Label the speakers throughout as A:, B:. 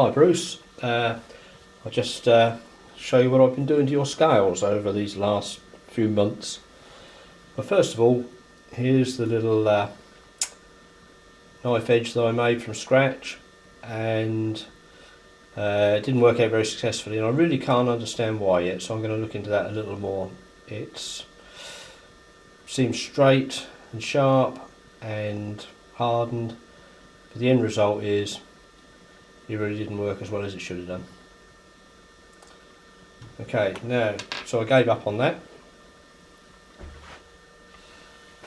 A: Hi Bruce, I'll just show you what I've been doing to your scales over these last few months. Well, first of all, here's the little knife edge that I made from scratch, and it didn't work out very successfully, and I really can't understand why yet, so I'm going to look into that a little more. It seems straight and sharp and hardened, but the end result is it really didn't work as well as it should have done. Okay, now, so I gave up on that.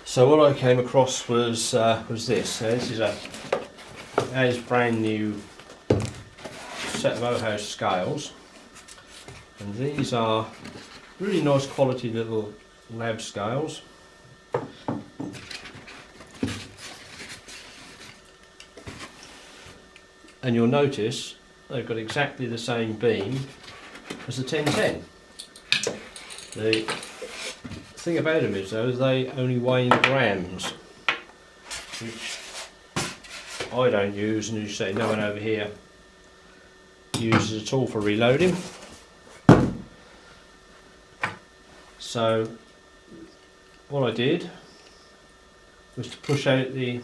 A: So what I came across was this. Now, this is a brand new set of Ohouse scales, and these are really nice quality little lab scales. And you'll notice they've got exactly the same beam as the 1010. The thing about them is though, they only weigh in grams, which I don't use, and as you say, no one over here uses at all for reloading. So what I did was to push out the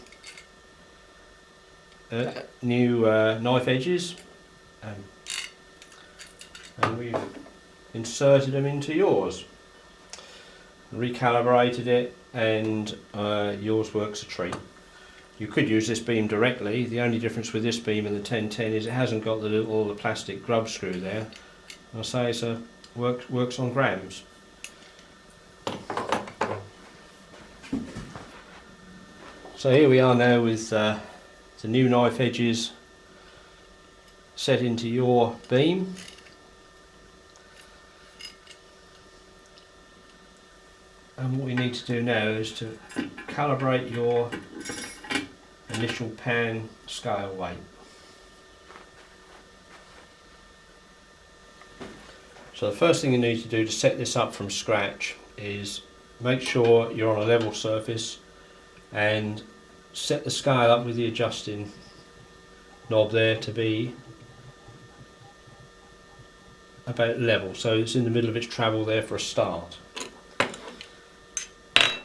A: new knife edges, and we've inserted them into yours, recalibrated it, and yours works a treat. You could use this beam directly. The only difference with this beam and the 1010 is it hasn't got the little plastic grub screw there. I'll say it works on grams. So here we are now with the new knife edges set into your beam. And what we need to do now is to calibrate your initial pan scale weight. So the first thing you need to do to set this up from scratch is make sure you're on a level surface and set the scale up with the adjusting knob there to be about level, so it's in the middle of its travel there for a start.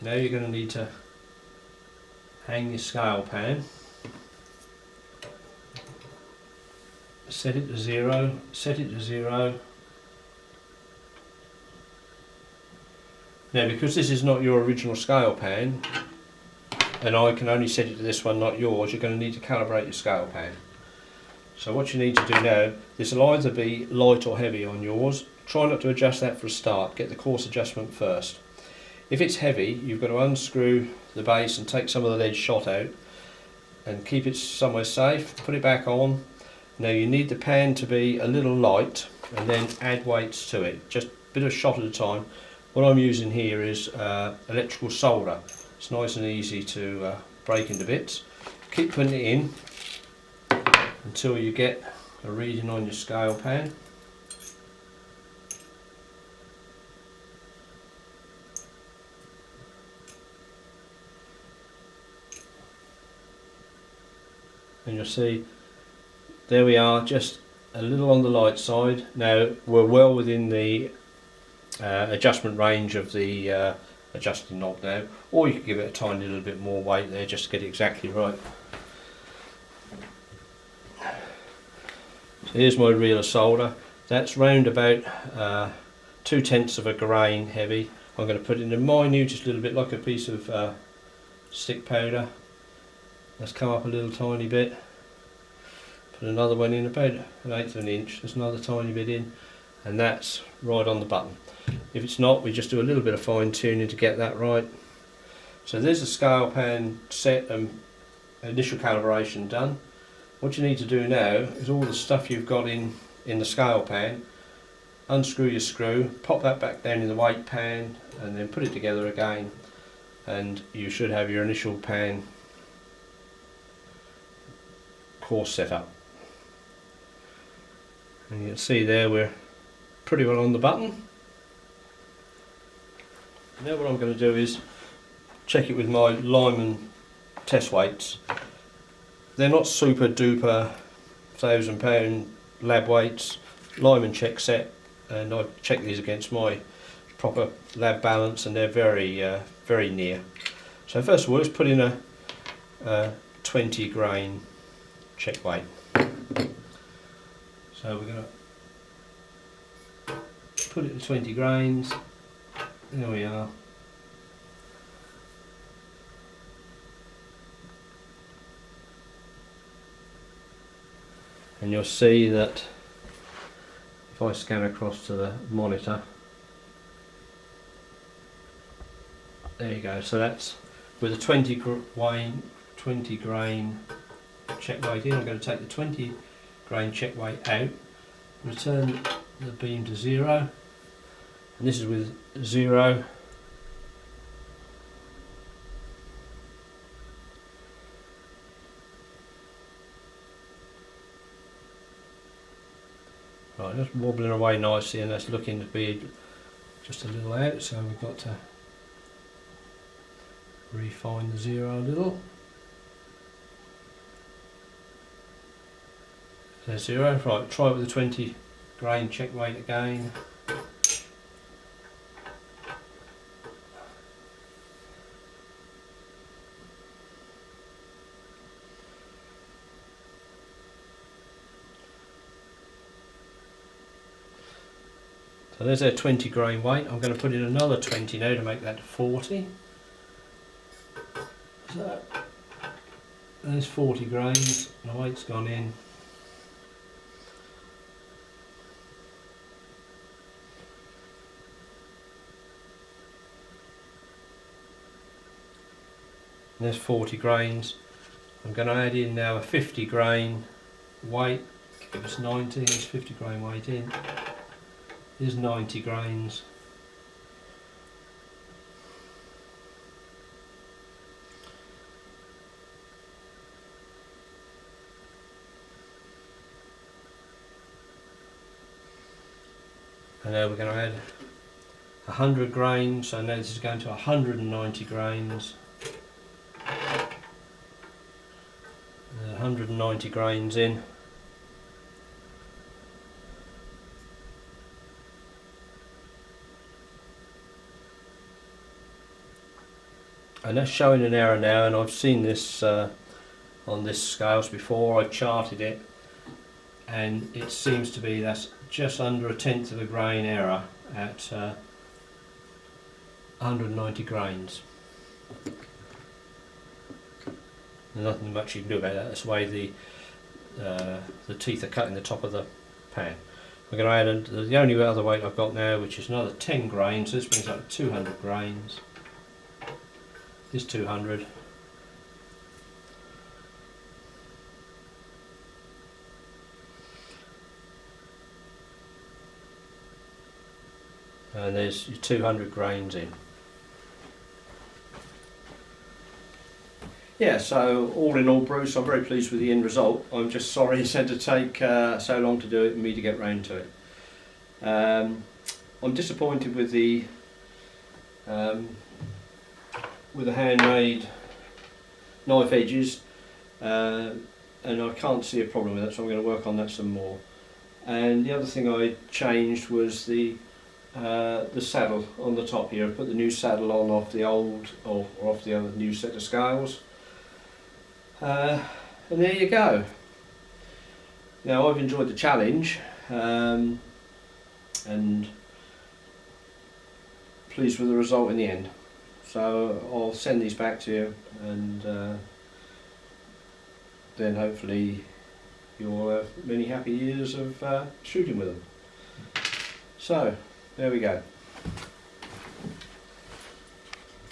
A: Now you're going to need to hang your scale pan, set it to zero, set it to zero. Now, because this is not your original scale pan, and I can only set it to this one, not yours, you're going to need to calibrate your scale pan. So what you need to do now, this will either be light or heavy on yours. Try not to adjust that for a start, get the coarse adjustment first. If it's heavy, you've got to unscrew the base and take some of the lead shot out and keep it somewhere safe, put it back on. Now you need the pan to be a little light and then add weights to it, just a bit of shot at a time. What I'm using here is electrical solder. It's nice and easy to break into bits. Keep putting it in until you get a reading on your scale pan. And you'll see there we are, just a little on the light side. Now we're well within the adjustment range of the adjusting knob now, or you could give it a tiny little bit more weight there just to get it exactly right. So here's my reel of solder. That's round about 2/10 of a grain heavy. I'm going to put it in a minute little bit, like a piece of stick powder. Let's come up a little tiny bit. Put another one in about 1/8 of an inch. There's another tiny bit in, and that's right on the button. If it's not, we just do a little bit of fine tuning to get that right. So there's the scale pan set and initial calibration done. What you need to do now is all the stuff you've got in the scale pan, unscrew your screw, pop that back down in the weight pan, and then put it together again, and you should have your initial pan course set up. And you can see there we're pretty well on the button. Now what I'm going to do is check it with my Lyman test weights. They're not super duper £1,000 lab weights, Lyman check set, and I've checked these against my proper lab balance, and they're very near. So first of all, let's put in a 20 grain check weight. So we're going to put it to 20 grains. There we are. And you'll see that if I scan across to the monitor, there you go. So that's with a 20 grain check weight in. I'm going to take the 20 grain check weight out, return the beam to 0, and this is with 0. Right, just wobbling away nicely, and that's looking to be just a little out, so we've got to refine the 0 a little. There's 0. Right, try it with the 20 grain check weight again. So there's our 20 grain weight. I'm going to put in another 20 now to make that 40. So there's 40 grains, the weight's gone in. And there's 40 grains. I'm going to add in now a 50 grain weight, give us 90, there's 50 grain weight in. There's 90 grains. And now we're going to add 100 grains, so now this is going to 190 grains. 190 grains in. And that's showing an error now, and I've seen this on this scales before. I charted it, and it seems to be that's just under 1/10 of a grain error at 190 grains. There's nothing much you can do about that. That's the way the teeth are cut in the top of the pan. We're going to add the only other weight I've got now, which is another 10 grains. So this brings up 200 grains. This 200. And there's your 200 grains in. Yeah, so all in all, Bruce, I'm very pleased with the end result. I'm just sorry it's had to take so long to do it and me to get round to it. I'm disappointed with the handmade knife edges, and I can't see a problem with that, so I'm going to work on that some more. And the other thing I changed was the saddle on the top here. I put the new saddle on off the old or off the other new set of scales. And there you go. Now I've enjoyed the challenge, and pleased with the result in the end. So I'll send these back to you, and then hopefully you'll have many happy years of shooting with them. So there we go.